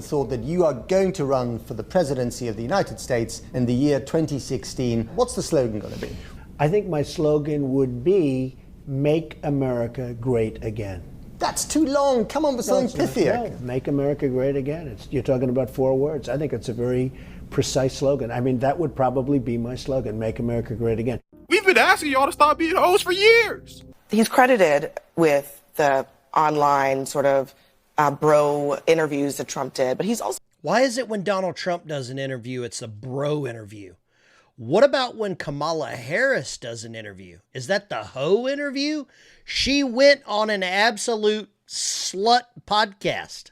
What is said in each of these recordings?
thought that you are going to run for the presidency of the United States in the year 2016. What's the slogan going to be? I think my slogan would be, "Make America Great Again." That's too long. Come on with something pithier. No, make America great again. You're talking about 4 words. I think it's a very precise slogan. I mean, that would probably be my slogan, "Make America Great Again." We've been asking y'all to stop being hoes for years. He's credited with the online sort of bro interviews that Trump did, but he's also... Why is it when Donald Trump does an interview, it's a bro interview? What about when Kamala Harris does an interview? Is that the hoe interview? She went on an absolute slut podcast.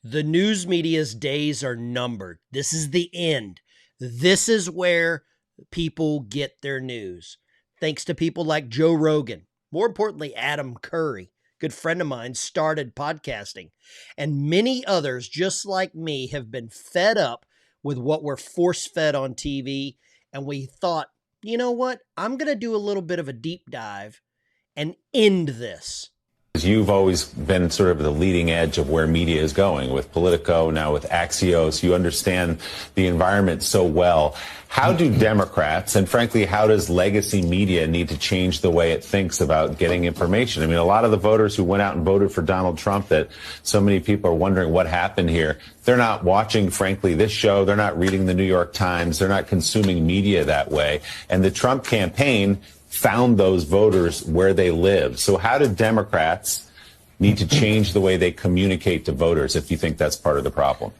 The news media's days are numbered. This is the end. This is where people get their news. Thanks to people like Joe Rogan. More importantly, Adam Curry, good friend of mine, started podcasting. And many others, just like me, have been fed up with what we're force-fed on TV. And we thought, you know what? I'm going to do a little bit of a deep dive and end this. You've always been sort of the leading edge of where media is going with Politico, now with Axios. You understand the environment so well. How do Democrats, and frankly, how does legacy media need to change the way it thinks about getting information? I mean, a lot of the voters who went out and voted for Donald Trump, that so many people are wondering what happened here, they're not watching, frankly, this show. They're not reading the New York Times. They're not consuming media that way. And the Trump campaign found those voters where they live. So how do Democrats need to change the way they communicate to voters, if you think that's part of the problem?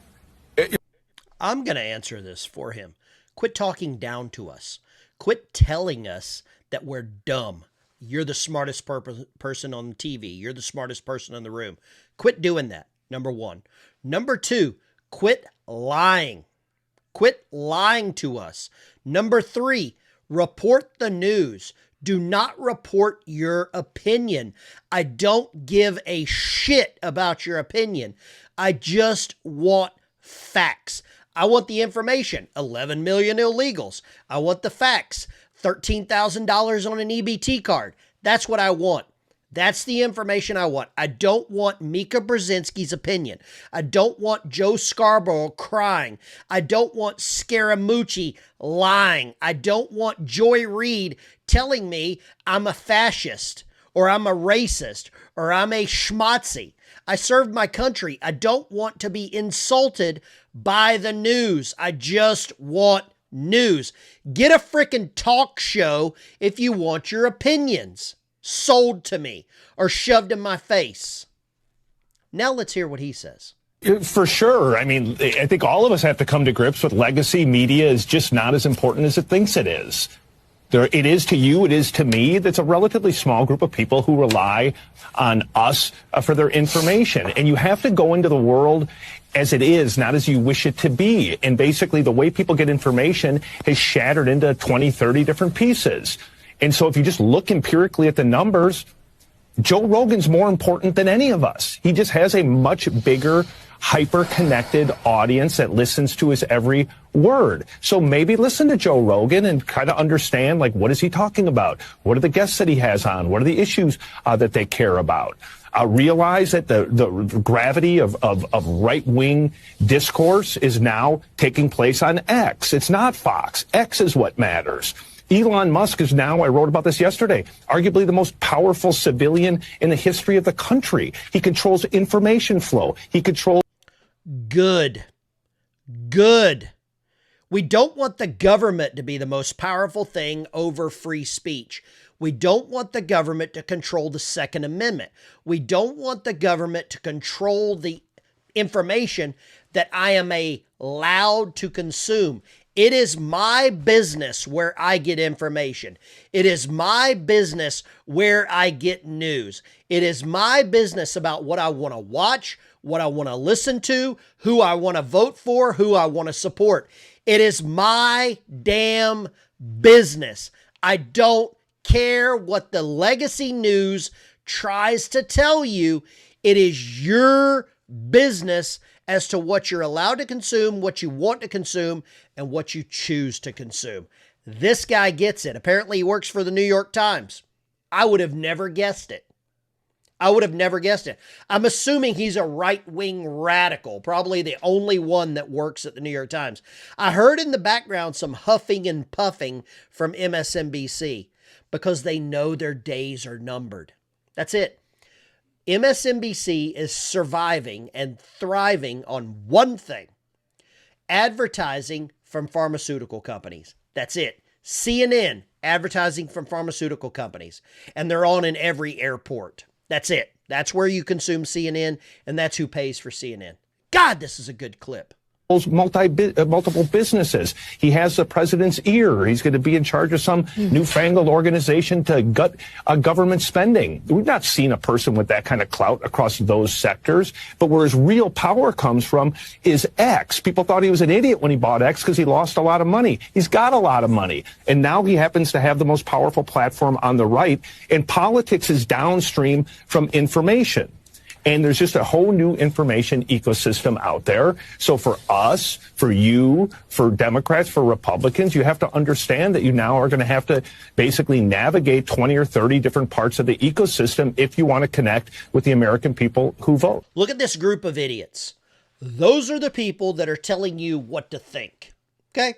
I'm going to answer this for him. Quit talking down to us. Quit telling us that we're dumb. You're the smartest person on TV. You're the smartest person in the room. Quit doing that, number one. Number two, quit lying. Quit lying to us. Number three, report the news. Do not report your opinion. I don't give a shit about your opinion. I just want facts. I want the information. 11 million illegals. I want the facts. $13,000 on an EBT card. That's what I want. That's the information I want. I don't want Mika Brzezinski's opinion. I don't want Joe Scarborough crying. I don't want Scaramucci lying. I don't want Joy Reid telling me I'm a fascist or I'm a racist or I'm a schmatzi. I served my country. I don't want to be insulted by the news. I just want news. Get a freaking talk show if you want your opinions sold to me or shoved in my face. Now let's hear what he says. For sure. I mean, I think all of us have to come to grips with legacy media is just not as important as it thinks it is. It is to you, it is to me. That's a relatively small group of people who rely on us for their information. And you have to go into the world as it is, not as you wish it to be. And basically, the way people get information has shattered into 20, 30 different pieces. And so if you just look empirically at the numbers, Joe Rogan's more important than any of us. He just has a much bigger, hyper-connected audience that listens to his every word. So maybe listen to Joe Rogan and kind of understand, like, what is he talking about? What are the guests that he has on? What are the issues that they care about? Realize that the gravity of right-wing discourse is now taking place on X. It's not Fox. X is what matters. Elon Musk is now, I wrote about this yesterday, arguably the most powerful civilian in the history of the country. He controls information flow. He controls... Good. Good. We don't want the government to be the most powerful thing over free speech. We don't want the government to control the Second Amendment. We don't want the government to control the information that I am allowed to consume. It is my business where I get information. It is my business where I get news. It is my business about what I want to watch, what I want to listen to, who I want to vote for, who I want to support. It is my damn business. I don't care what the legacy news tries to tell you. It is your business as to what you're allowed to consume, what you want to consume, and what you choose to consume. This guy gets it. Apparently he works for the New York Times. I would have never guessed it. I would have never guessed it. I'm assuming he's a right-wing radical, probably the only one that works at the New York Times. I heard in the background some huffing and puffing from MSNBC because they know their days are numbered. That's it. MSNBC is surviving and thriving on one thing: advertising from pharmaceutical companies. That's it. CNN, advertising from pharmaceutical companies. And they're on in every airport. That's it. That's where you consume CNN, and that's who pays for CNN. God, this is a good clip. Multiple businesses. He has the president's ear. He's going to be in charge of some newfangled organization to gut government spending. We've not seen a person with that kind of clout across those sectors. But where his real power comes from is X. People thought he was an idiot when he bought X because he lost a lot of money. He's got a lot of money. And now he happens to have the most powerful platform on the right. And politics is downstream from information. And there's just a whole new information ecosystem out there. So for us, for you, for Democrats, for Republicans, you have to understand that you now are going to have to basically navigate 20 or 30 different parts of the ecosystem if you want to connect with the American people who vote. Look at this group of idiots. Those are the people that are telling you what to think. Okay?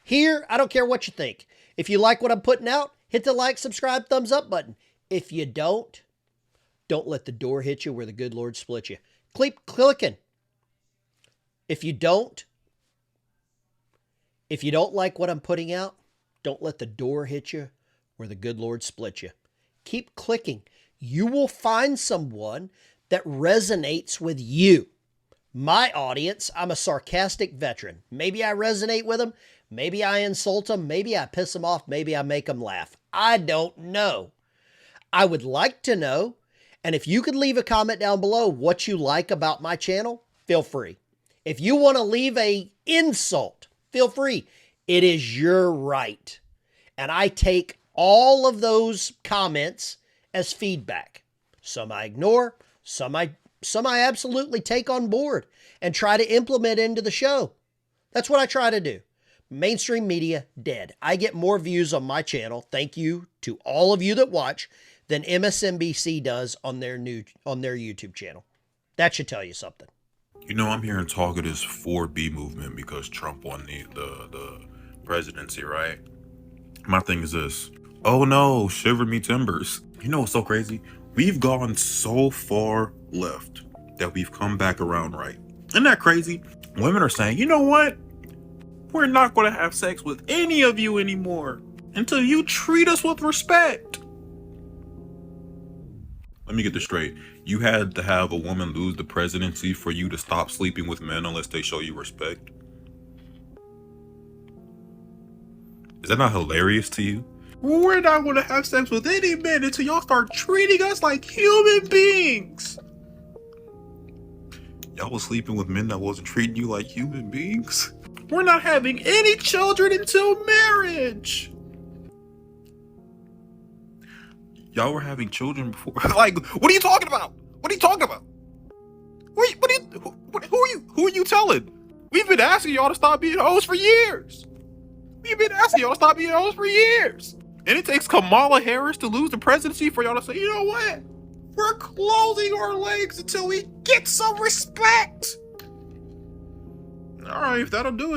Here, I don't care what you think. If you like what I'm putting out, hit the like, subscribe, thumbs up button. If you don't let the door hit you where the good Lord split you. Keep clicking. If you don't like what I'm putting out, don't let the door hit you where the good Lord split you. Keep clicking. You will find someone that resonates with you. My audience, I'm a sarcastic veteran. Maybe I resonate with them. Maybe I insult them. Maybe I piss them off. Maybe I make them laugh. I don't know. I would like to know. And if you could leave a comment down below what you like about my channel, feel free. If you want to leave an insult, feel free. It is your right. And I take all of those comments as feedback. Some I ignore, some I absolutely take on board and try to implement into the show. That's what I try to do. Mainstream media dead. I get more views on my channel, thank you to all of you that watch, than MSNBC does on their YouTube channel. That should tell you something. You know, I'm hearing talk of this 4B movement because Trump won the presidency, right? My thing is this. Oh no, shiver me timbers. You know what's so crazy? We've gone so far left that we've come back around right. Isn't that crazy? Women are saying, you know what? We're not going to have sex with any of you anymore until you treat us with respect. Let me get this straight. You had to have a woman lose the presidency for you to stop sleeping with men unless they show you respect? Is that not hilarious to you? We're not going to have sex with any men until y'all start treating us like human beings. Y'all was sleeping with men that wasn't treating you like human beings? We're not having any children until marriage. Y'all were having children before. Like, what are you talking about? What are you talking about? Who are you telling? We've been asking y'all to stop being hoes for years. We've been asking y'all to stop being hoes for years. And it takes Kamala Harris to lose the presidency for y'all to say, you know what? We're closing our legs until we get some respect. All right, if that'll do it.